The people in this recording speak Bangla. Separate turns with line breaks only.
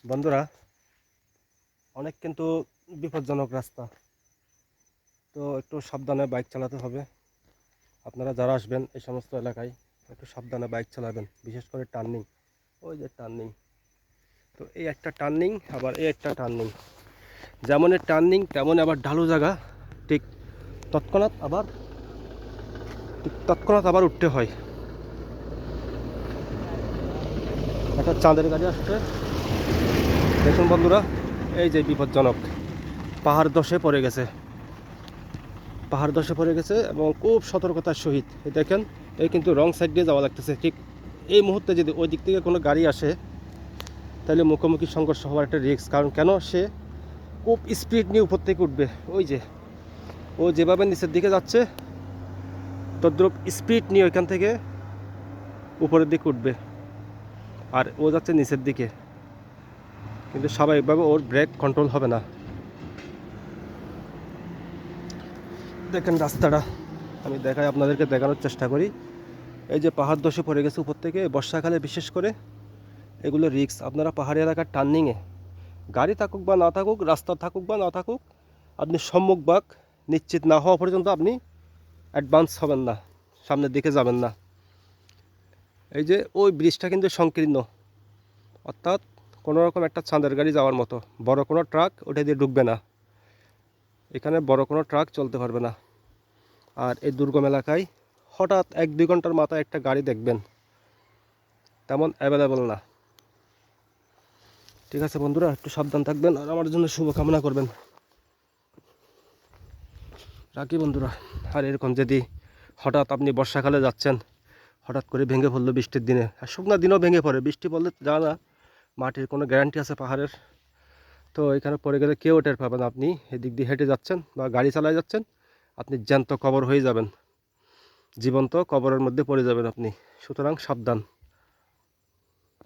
বন্ধুরা, অনেক কিন্তু বিপজ্জনক রাস্তা, তো একটু সাবধানে বাইক চালাতে হবে। আপনারা যারা আসবেন এই সমস্ত এলাকায় একটু সাবধানে বাইক চালাবেন, বিশেষ করে টার্নিং। ওই যে টার্নিং, তো এই একটা টার্নিং, আবার এই একটা টার্নিং, যেমন এই টার্নিং তেমন আবার ঢালু জায়গা, ঠিক তৎক্ষণাৎ আবার উঠতে হয়। একটা চাঁদের গাড়ি আসছে, দেখুন বন্ধুরা, এই যে বিপজ্জনক, পাহাড় ধসে পড়ে গেছে এবং খুব সতর্কতার সহিত। এই দেখেন, এই কিন্তু রং সাইড দিয়ে যাওয়া লাগতেছে। ঠিক এই মুহূর্তে যদি ওই দিক থেকে কোনো গাড়ি আসে, তাহলে মুখোমুখি সংঘর্ষ হওয়ার একটা রিস্ক। কারণ কেন, সে খুব স্পিড নিয়ে উপর থেকে উঠবে। ওই যে ও যেভাবে নিচের দিকে যাচ্ছে, তদ্রুপ স্পিড নিয়ে ওইখান থেকে উপরের দিকে উঠবে, আর ও যাচ্ছে নিচের দিকে, কিন্তু স্বাভাবিকভাবে ওর ব্রেক কন্ট্রোল হবে না। দেখেন রাস্তাটা, আমি আপনাদেরকে দেখানোর চেষ্টা করি। এই যে পাহাড় ধসে পড়ে গেছে উপর থেকে, বর্ষাকালে বিশেষ করে এগুলো রিস্ক। আপনারা পাহাড়ি এলাকার টার্নিংয়ে গাড়ি থাকুক বা না থাকুক, রাস্তা থাকুক বা না থাকুক, আপনি সম্মুখ বাক নিশ্চিত না হওয়া পর্যন্ত আপনি অ্যাডভান্স হবেন না, সামনের দিকে যাবেন না। এই যে ওই ব্রিজটা কিন্তু সংকীর্ণ, অর্থাৎ কোনো রকম একটা চাঁদের গাড়ি যাওয়ার মতো, বড় কোনো ট্রাক ওটা দিয়ে ঢুকবে না, এখানে বড় কোনো ট্রাক চলতে পারবে না। আর এই দুর্গম এলাকায় হঠাৎ 1-2 ঘন্টার মাথায় একটা গাড়ি দেখবেন, তেমন অ্যাভেলেবল না। ঠিক আছে বন্ধুরা, একটু সাবধান থাকবেন আর আমার জন্য শুভকামনা করবেন। রাখি বন্ধুরা। আর এরকম যদি হঠাৎ আপনি বর্ষাকালে যাচ্ছেন, হঠাৎ করে ভেঙে পড়লো বৃষ্টির দিনে, আর শুকনো দিনেও ভেঙে পড়ে, বৃষ্টি পড়লে যা না, মাটির কোনো গ্যারান্টি আছে পাহাড়ের? তো এখানে পড়ে গেলে কেউ টের পাবেন। আপনি এদিক দিয়ে হেঁটে যাচ্ছেন বা গাড়ি চালায় যাচ্ছেন, আপনি জ্যান্ত কবর হয়ে যাবেন, জীবন্ত কবরের মধ্যে পড়ে যাবেন আপনি। সুতরাং সাবধান।